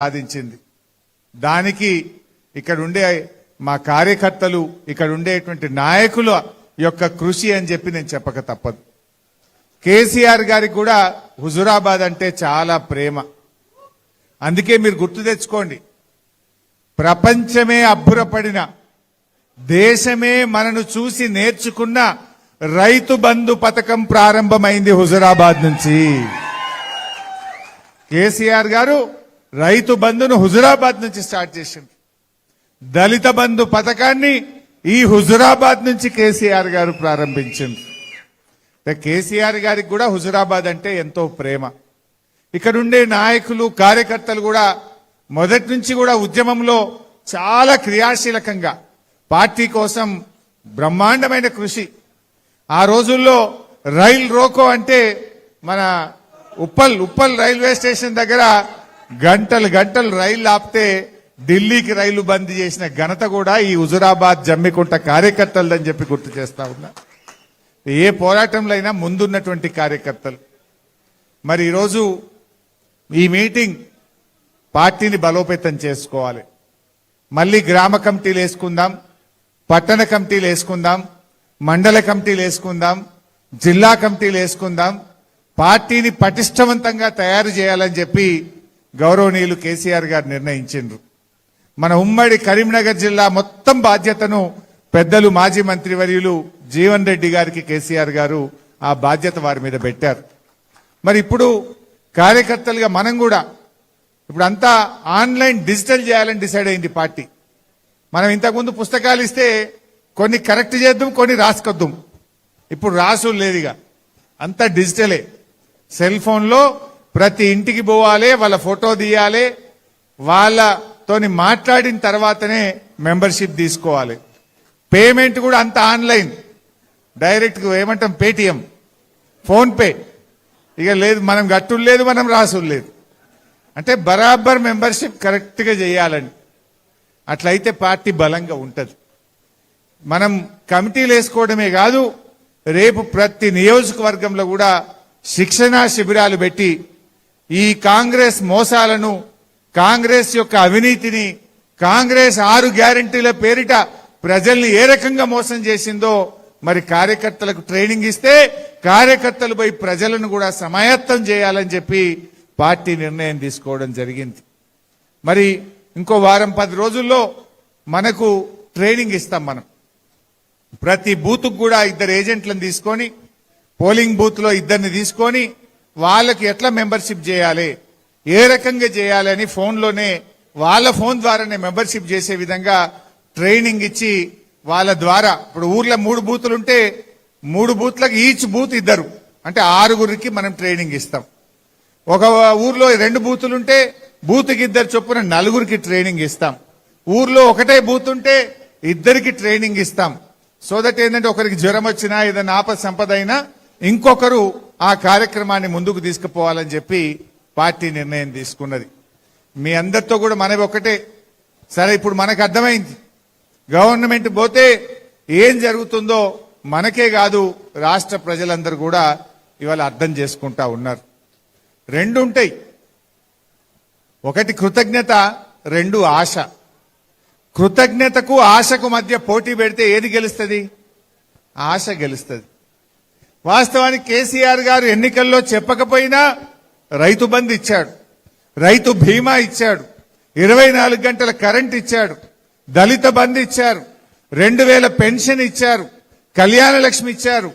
సాధించింది. దానికి ఇక్కడ ఉండే మా కార్యకర్తలు, ఇక్కడ ఉండేటువంటి నాయకుల యొక్క కృషి అని చెప్పి నేను చెప్పక తప్పదు. కేసీఆర్ గారికి కూడా హుజురాబాద్ అంటే చాలా ప్రేమ. అందుకే మీరు గుర్తు తెచ్చుకోండి, ప్రపంచమే అబ్బురపడిన, దేశమే మనను చూసి నేర్చుకున్న రైతు బంధు పథకం ప్రారంభమైంది హుజురాబాద్ నుంచి. కేసీఆర్ గారు రైతు బంధును హుజురాబాద్ నుంచి స్టార్ట్ చేసింది. దళిత బంధు పథకాన్ని ఈ హుజురాబాద్ నుంచి కేసీఆర్ గారు ప్రారంభించింది. కేసీఆర్ గారికి కూడా హుజురాబాద్ అంటే ఎంతో ప్రేమ. ఇక్కడుండే నాయకులు, కార్యకర్తలు కూడా మొదటి నుంచి కూడా ఉద్యమంలో చాలా క్రియాశీలకంగా పార్టీ కోసం బ్రహ్మాండమైన కృషి. ఆ రోజుల్లో రైల్ రోకో అంటే మన ఉప్పల్ రైల్వే స్టేషన్ దగ్గర గంటలు గంటలు రైలు ఆపితే ఢిల్లీకి రైలు బంద్ చేసిన ఘనత కూడా ఈ హుజురాబాద్ జమ్మికుంట కార్యకర్తలదని చెప్పి గుర్తు చేస్తా ఉన్నా. ఏ పోరాటంలో అయినా ముందున్నటువంటి కార్యకర్తలు. మరి ఈరోజు ఈ మీటింగ్ పార్టీని బలోపేతం చేసుకోవాలి. మళ్ళీ గ్రామ కమిటీలు వేసుకుందాం, పట్టణ కమిటీలు వేసుకుందాం, మండల కమిటీలు వేసుకుందాం, జిల్లా కమిటీలు వేసుకుందాం. పార్టీని పటిష్టవంతంగా తయారు చేయాలని చెప్పి గౌరవనీయులు కేసీఆర్ గారు నిర్ణయించిండ్రు. మన ఉమ్మడి కరీంనగర్ జిల్లా మొత్తం బాధ్యతను పెద్దలు మాజీ మంత్రివర్యులు జీవన్ రెడ్డి గారికి కేసీఆర్ గారు ఆ బాధ్యత వారి మీద పెట్టారు. మరి ఇప్పుడు కార్యకర్తలుగా మనం కూడా ఇప్పుడు అంతా ఆన్లైన్ డిజిటల్ చేయాలని డిసైడ్ అయింది పార్టీ. మనం ఇంతకుముందు పుస్తకాలు ఇస్తే కొన్ని కరెక్ట్ చేద్దాం, కొన్ని రాసుకొద్దాం. ఇప్పుడు రాసు లేదుగా, అంతా డిజిటలే. సెల్ ఫోన్లో ప్రతి ఇంటికి పోవాలి, వాళ్ళ ఫోటో తీయాలి, వాళ్ళతోని మాట్లాడిన తర్వాతనే మెంబర్షిప్ తీసుకోవాలి. పేమెంట్ కూడా అంత ఆన్లైన్, డైరెక్ట్ ఏమంటాం పేటిఎం, ఫోన్ పే. ఇక లేదు, మనం గట్టులు లేదు, మనం రాసులు లేదు. అంటే బరాబర్ మెంబర్షిప్ కరెక్ట్గా చేయాలని. అట్లయితే పార్టీ బలంగా ఉంటుంది. మనం కమిటీలు వేసుకోవడమే కాదు, రేపు ప్రతి నియోజకవర్గంలో కూడా శిక్షణా శిబిరాలు పెట్టి ఈ కాంగ్రెస్ మోసాలను, కాంగ్రెస్ యొక్క అవినీతిని, కాంగ్రెస్ 6 గ్యారెంటీల పేరిట ప్రజల్ని ఏ రకంగా మోసం చేసిందో మరి కార్యకర్తలకు ట్రైనింగ్ ఇస్తే కార్యకర్తలు పోయి ప్రజలను కూడా సమాయత్తం చేయాలని చెప్పి పార్టీ నిర్ణయం తీసుకోవడం జరిగింది. మరి ఇంకో వారం 10 రోజుల్లో మనకు ట్రైనింగ్ ఇస్తాం. మనం ప్రతి బూత్కు కూడా 2 ఏజెంట్లను తీసుకొని, పోలింగ్ బూత్ లో 2ని తీసుకొని వాళ్ళకి ఎట్లా మెంబర్షిప్ చేయాలి, ఏ రకంగా చేయాలి అని ఫోన్లోనే, వాళ్ళ ఫోన్ ద్వారానే మెంబర్షిప్ చేసే విధంగా ట్రైనింగ్ ఇచ్చి వాళ్ళ ద్వారా, ఇప్పుడు ఊర్లో 3 బూతులుంటే 3 బూత్లకు ఈచ్ బూత్ 2, అంటే 6గురికి మనం ట్రైనింగ్ ఇస్తాం. ఒక ఊర్లో 2 బూతులుంటే బూత్కి 2 చొప్పున 4గురికి ట్రైనింగ్ ఇస్తాం. ఊర్లో ఒకటే బూత్ ఉంటే 2కి ట్రైనింగ్ ఇస్తాం. సో దట్ ఏంటంటే ఒకరికి జ్వరం వచ్చినా, ఏదైనా ఆపద సంపద అయినా ఇంకొకరు ఆ కార్యక్రమాన్ని ముందుకు తీసుకుపోవాలని చెప్పి పార్టీ నిర్ణయం తీసుకున్నది. మీ అందరితో కూడా మనవి ఒకటే, సరే ఇప్పుడు మనకు అర్థమైంది గవర్నమెంట్ పోతే ఏం జరుగుతుందో మనకే కాదు రాష్ట్ర ప్రజలందరూ కూడా ఇవాళ అర్థం చేసుకుంటా ఉన్నారు. 2 ఉంటాయి, ఒకటి కృతజ్ఞత, 2 ఆశ. కృతజ్ఞతకు ఆశకు మధ్య పోటీ పెడితే ఏది గెలుస్తుంది? ఆశ గెలుస్తుంది. వాస్తవానికి కేసీఆర్ గారు ఎన్నికల్లో చెప్పకపోయినా రైతు బంధు ఇచ్చాడు, రైతు బీమా ఇచ్చాడు, 24 గంటల కరెంట్ ఇచ్చాడు, దళిత బంధు ఇచ్చారు, 2000 పెన్షన్ ఇచ్చారు, కళ్యాణ లక్ష్మి ఇచ్చారు,